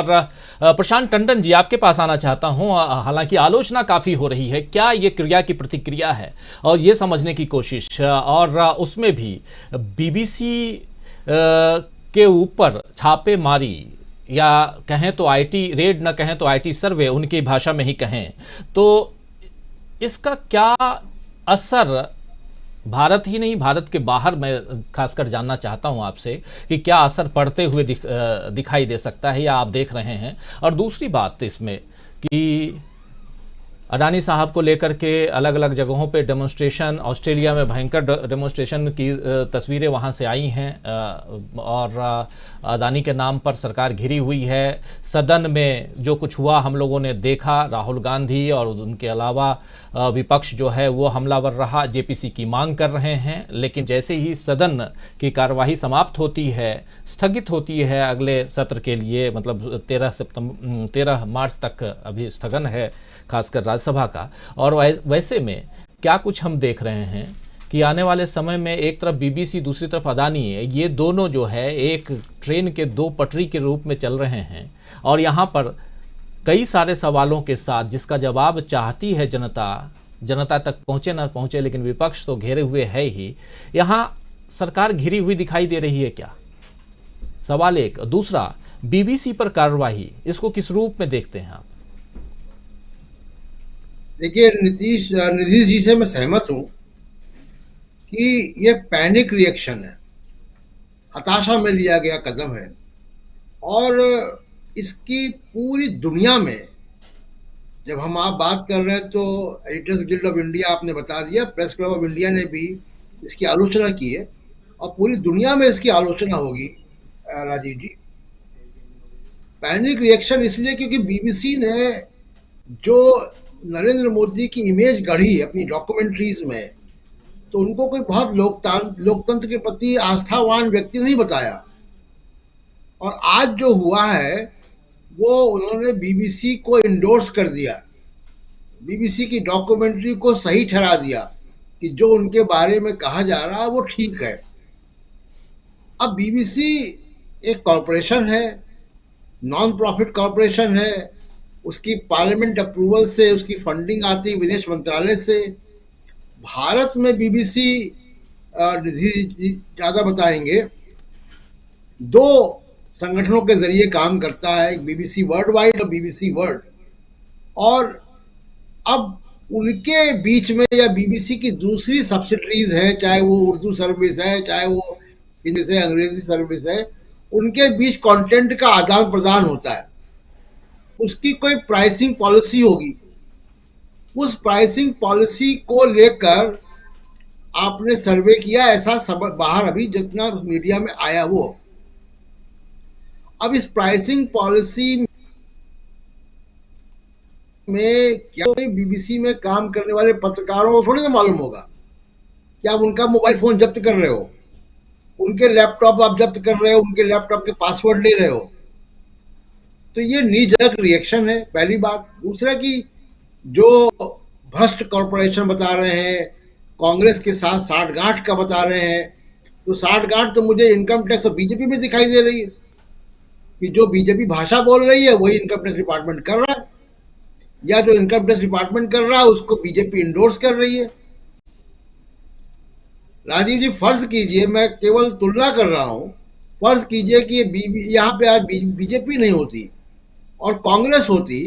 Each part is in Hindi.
प्रशांत टंडन जी, आपके पास आना चाहता हूं। हालांकि आलोचना काफी हो रही है, क्या ये क्रिया की प्रतिक्रिया है और ये समझने की कोशिश, और उसमें भी बीबीसी के ऊपर छापेमारी, या कहें तो आईटी रेड, न कहें तो आईटी सर्वे, उनकी भाषा में ही कहें तो इसका क्या असर भारत ही नहीं, भारत के बाहर मैं खासकर जानना चाहता हूं आपसे कि क्या असर पड़ते हुए दिखाई दे सकता है या आप देख रहे हैं। और दूसरी बात इसमें कि अडानी साहब को लेकर के अलग अलग जगहों पे डेमोन्स्ट्रेशन, ऑस्ट्रेलिया में भयंकर डेमोन्स्ट्रेशन की तस्वीरें वहाँ से आई हैं, और अडानी के नाम पर सरकार घिरी हुई है। सदन में जो कुछ हुआ हम लोगों ने देखा, राहुल गांधी और उनके अलावा विपक्ष जो है वो हमलावर रहा, जेपीसी की मांग कर रहे हैं, लेकिन जैसे ही सदन की कार्यवाही समाप्त होती है, स्थगित होती है अगले सत्र के लिए, मतलब 13 मार्च तक अभी स्थगन है खासकर राज्यसभा का। और वैसे में क्या कुछ हम देख रहे हैं कि आने वाले समय में एक तरफ बीबीसी, दूसरी तरफ अडानी है, ये दोनों जो है एक ट्रेन के दो पटरी के रूप में चल रहे हैं, और यहाँ पर कई सारे सवालों के साथ जिसका जवाब चाहती है जनता तक पहुँचे ना पहुँचे, लेकिन विपक्ष तो घेरे हुए है ही। यहाँ सरकार घिरी हुई दिखाई दे रही है क्या, सवाल एक। दूसरा, बीबीसी पर कार्रवाई, इसको किस रूप में देखते हैं आप? देखिए, नीतीश जी से मैं सहमत हूं कि ये पैनिक रिएक्शन है, हताशा में लिया गया कदम है, और इसकी पूरी दुनिया में, जब हम आप बात कर रहे हैं तो एडिटर्स गिल्ड ऑफ इंडिया आपने बता दिया, प्रेस क्लब ऑफ इंडिया ने भी इसकी आलोचना की है, और पूरी दुनिया में इसकी आलोचना होगी। राजीव जी, पैनिक रिएक्शन इसलिए क्योंकि बीबीसी ने जो नरेंद्र मोदी की इमेज गढ़ी अपनी डॉक्यूमेंट्रीज में, तो उनको कोई बहुत लोकतंत्र के प्रति आस्थावान व्यक्ति नहीं बताया। और आज जो हुआ है वो उन्होंने बीबीसी को इंडोर्स कर दिया, बीबीसी की डॉक्यूमेंट्री को सही ठहरा दिया कि जो उनके बारे में कहा जा रहा है वो ठीक है। अब बीबीसी एक कॉरपोरेशन है, नॉन प्रॉफिट कॉरपोरेशन है, उसकी पार्लियामेंट अप्रूवल से उसकी फंडिंग आती है विदेश मंत्रालय से। भारत में बीबीसी, निधि ज्यादा बताएंगे, दो संगठनों के जरिए काम करता है, एक बीबीसी वर्ल्ड वाइड और बीबीसी वर्ल्ड। और अब उनके बीच में, या बीबीसी की दूसरी सब्सिडरीज हैं, चाहे वो उर्दू सर्विस है, चाहे वो हिंदी से अंग्रेजी सर्विस है, उनके बीच कंटेंट का आदान प्रदान होता है। उसकी कोई प्राइसिंग पॉलिसी होगी, उस प्राइसिंग पॉलिसी को लेकर आपने सर्वे किया, ऐसा सब बाहर अभी जितना मीडिया में आया वो। अब इस प्राइसिंग पॉलिसी में क्या बीबीसी में काम करने वाले पत्रकारों को थोड़ी ना मालूम होगा कि आप उनका मोबाइल फोन जब्त कर रहे हो, उनके लैपटॉप आप जब्त कर रहे हो, उनके लैपटॉप के पासवर्ड ले रहे हो। तो ये नीजक रिएक्शन है, पहली बात। दूसरा कि जो भ्रष्ट कॉरपोरेशन बता रहे हैं, कांग्रेस के साथ साठगांठ का बता रहे हैं, तो साठगांठ तो मुझे इनकम टैक्स और बीजेपी में दिखाई दे रही है कि जो बीजेपी भाषा बोल रही है वही इनकम टैक्स डिपार्टमेंट कर रहा है, या जो इनकम टैक्स डिपार्टमेंट कर रहा है उसको बीजेपी इंडोर्स कर रही है। राजीव जी, फर्ज कीजिए, मैं केवल तुलना कर रहा हूं, फर्ज कीजिए कि यहाँ पे आज बीजेपी नहीं होती और कांग्रेस होती,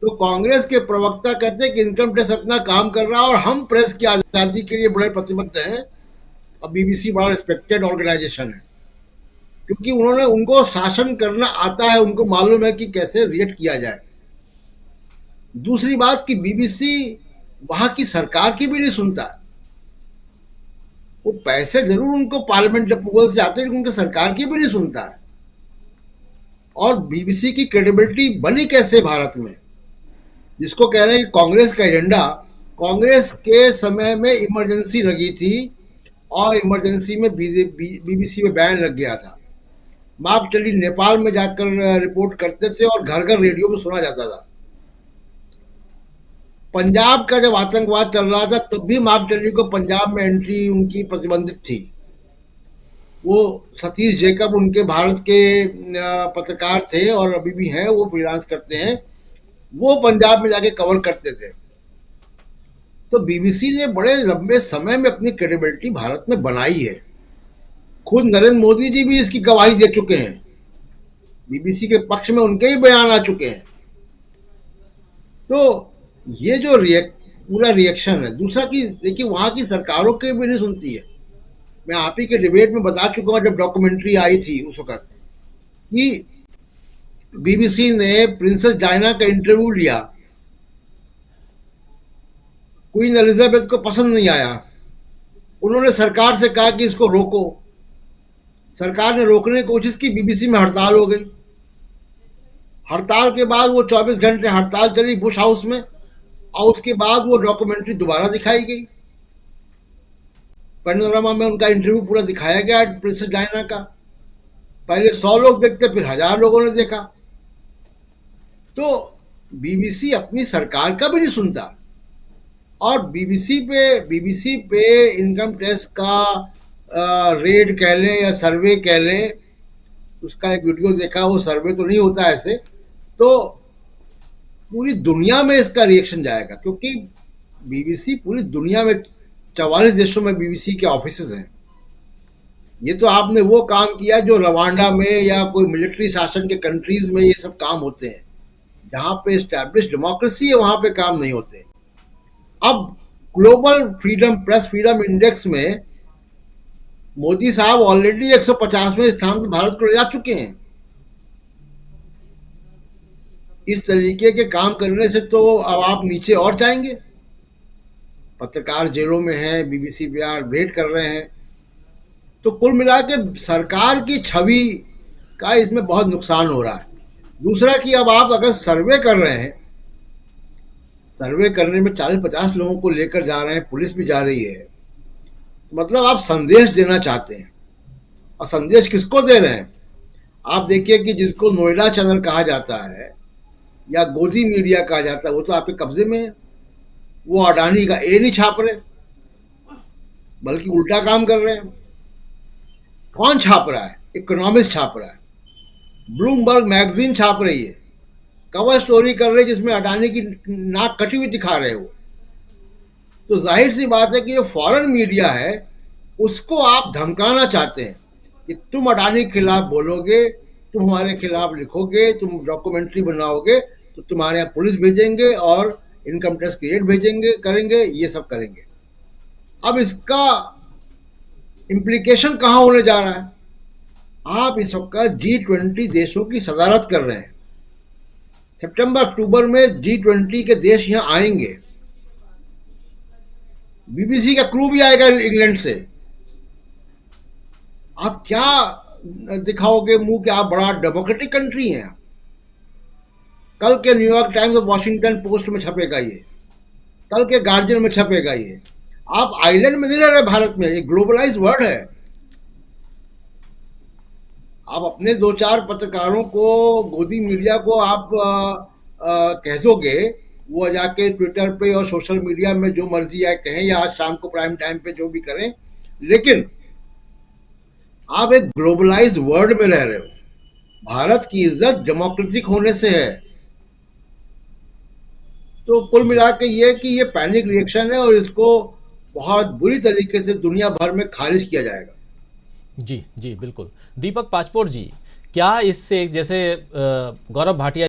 तो कांग्रेस के प्रवक्ता कहते हैं कि इनकम टैक्स अपना काम कर रहा है और हम प्रेस की आजादी के लिए बड़े प्रतिबद्ध हैं। और बीबीसी बड़ा रिस्पेक्टेड ऑर्गेनाइजेशन है, क्योंकि उनको शासन करना आता है, उनको मालूम है कि कैसे रिएक्ट किया जाए। दूसरी बात कि बीबीसी वहां की सरकार की भी नहीं सुनता, वो पैसे जरूर उनको पार्लियामेंट अप्रूवल से आते हैं, लेकिन उनकी सरकार की भी नहीं सुनता है। और बीबीसी की क्रेडिबिलिटी बनी कैसे भारत में, जिसको कह रहे हैं कि कांग्रेस का एजेंडा, कांग्रेस के समय में इमरजेंसी लगी थी और इमरजेंसी में बीबीसी में बैन लग गया था। मार्क टली नेपाल में जाकर रिपोर्ट करते थे और घर घर रेडियो में सुना जाता था। पंजाब का जब आतंकवाद चल रहा था तब भी मार्क टली को पंजाब में एंट्री उनकी प्रतिबंधित थी। वो सतीश जेकब उनके भारत के पत्रकार थे और अभी भी हैं, वो फ्रीलांस करते हैं। वो पंजाब में जाके कवर करते थे। तो बीबीसी ने बड़े लंबे समय में अपनी क्रेडिबिलिटी भारत में बनाई है। खुद नरेंद्र मोदी जी भी इसकी गवाही दे चुके हैं। बीबीसी के पक्ष में उनके ही बयान आ चुके हैं। तो ये जो पूरा रिएक्शन है। दूसरा कि देखिए, वहां की सरकारों के भी नहीं सुनती है। मैं आप ही के डिबेट में बता चुका हूं, जब डॉक्यूमेंट्री आई थी उस वक्त, कि बीबीसी ने प्रिंसेस डायना का इंटरव्यू लिया। क्वीन एलिजाबेथ को पसंद नहीं आया। उन्होंने सरकार से कहा कि इसको रोको। सरकार ने रोकने की कोशिश की, बीबीसी में हड़ताल हो गई। हड़ताल के बाद वो 24 घंटे हड़ताल चली बुश हाउस में, और उसके बाद वो डॉक्यूमेंट्री दोबारा दिखाई गई। पैनोरामा में उनका इंटरव्यू पूरा दिखाया गया प्रिंसेस डायना का। पहले 100 लोग देखते, फिर 1000 लोगों ने देखा। तो बीबीसी अपनी सरकार का भी नहीं सुनता। और बीबीसी पे इनकम टैक्स का रेड कह लें या सर्वे कह लें, उसका एक वीडियो देखा, वो सर्वे तो नहीं होता ऐसे। तो पूरी दुनिया में इसका रिएक्शन जाएगा, क्योंकि बीबीसी पूरी दुनिया में 44 देशों में बीबीसी के ऑफिसेज हैं। ये तो आपने वो काम किया जो रवांडा में या कोई मिलिट्री शासन के कंट्रीज में ये सब काम होते हैं। जहां पे एस्टैब्लिश डेमोक्रेसी है वहां पे काम नहीं होते। अब global freedom, press freedom index में मोदी साहब ऑलरेडी 150वें स्थान पर भारत को ले जा चुके हैं। इस तरीके के काम करने से तो अब आप नीचे और जाएंगे। पत्रकार जेलों में हैं, बीबीसी पे रेड कर रहे हैं। तो कुल मिला के सरकार की छवि का इसमें बहुत नुकसान हो रहा है। दूसरा कि अब आप अगर सर्वे कर रहे हैं, सर्वे करने में 40-50 लोगों को लेकर जा रहे हैं, पुलिस भी जा रही है, तो मतलब आप संदेश देना चाहते हैं। और संदेश किसको दे रहे हैं? आप देखिए कि जिसको नोएडा चैनल कहा जाता है या गोदी मीडिया कहा जाता है, वो तो आपके कब्जे में है। वो अडानी का ए नहीं छाप रहे, बल्कि उल्टा काम कर रहे हैं। कौन छाप रहा है? इकोनॉमिस्ट छाप रहा है, ब्लूमबर्ग मैगजीन छाप रही है, कवर स्टोरी कर रहे हैं जिसमें अडानी की नाक कटी हुई दिखा रहे हो। तो जाहिर सी बात है कि जो फॉरेन मीडिया है उसको आप धमकाना चाहते हैं कि तुम अडानी के खिलाफ बोलोगे, तुम हमारे खिलाफ लिखोगे, तुम डॉक्यूमेंट्री बनाओगे, तो तुम्हारे यहाँ पुलिस भेजेंगे और इनकम टैक्स की रेड भेजेंगे, करेंगे, ये सब करेंगे। अब इसका इम्प्लीकेशन कहाँ होने जा रहा है? आप इस वक्त G20 देशों की सदारत कर रहे हैं। सितंबर अक्टूबर में G20 के देश यहाँ आएंगे। बीबीसी का क्रू भी आएगा इंग्लैंड से। आप क्या दिखाओगे मुंह कि आप बड़ा डेमोक्रेटिक कंट्री हैं? कल के न्यूयॉर्क टाइम्स और वॉशिंगटन पोस्ट में छपेगा ये, कल के गार्जियन में छपेगा ये। आप आइलैंड में नहीं रह रहे भारत में, ये ग्लोबलाइज वर्ल्ड है। आप अपने 2-4 पत्रकारों को, गोदी मीडिया को आप कह दोगे, वो जाके ट्विटर पे और सोशल मीडिया में जो मर्जी आए कहें, या आज शाम को प्राइम टाइम पे जो भी करें, लेकिन आप एक ग्लोबलाइज वर्ल्ड में रह रहे हो। भारत की इज्जत डेमोक्रेटिक होने से है। तो कुल मिला के ये कि ये पैनिक रिएक्शन है और इसको बहुत बुरी तरीके से दुनिया भर में खारिज किया जाएगा। जी जी बिल्कुल। दीपक पाचपोर जी, क्या इससे, जैसे गौरव भाटिया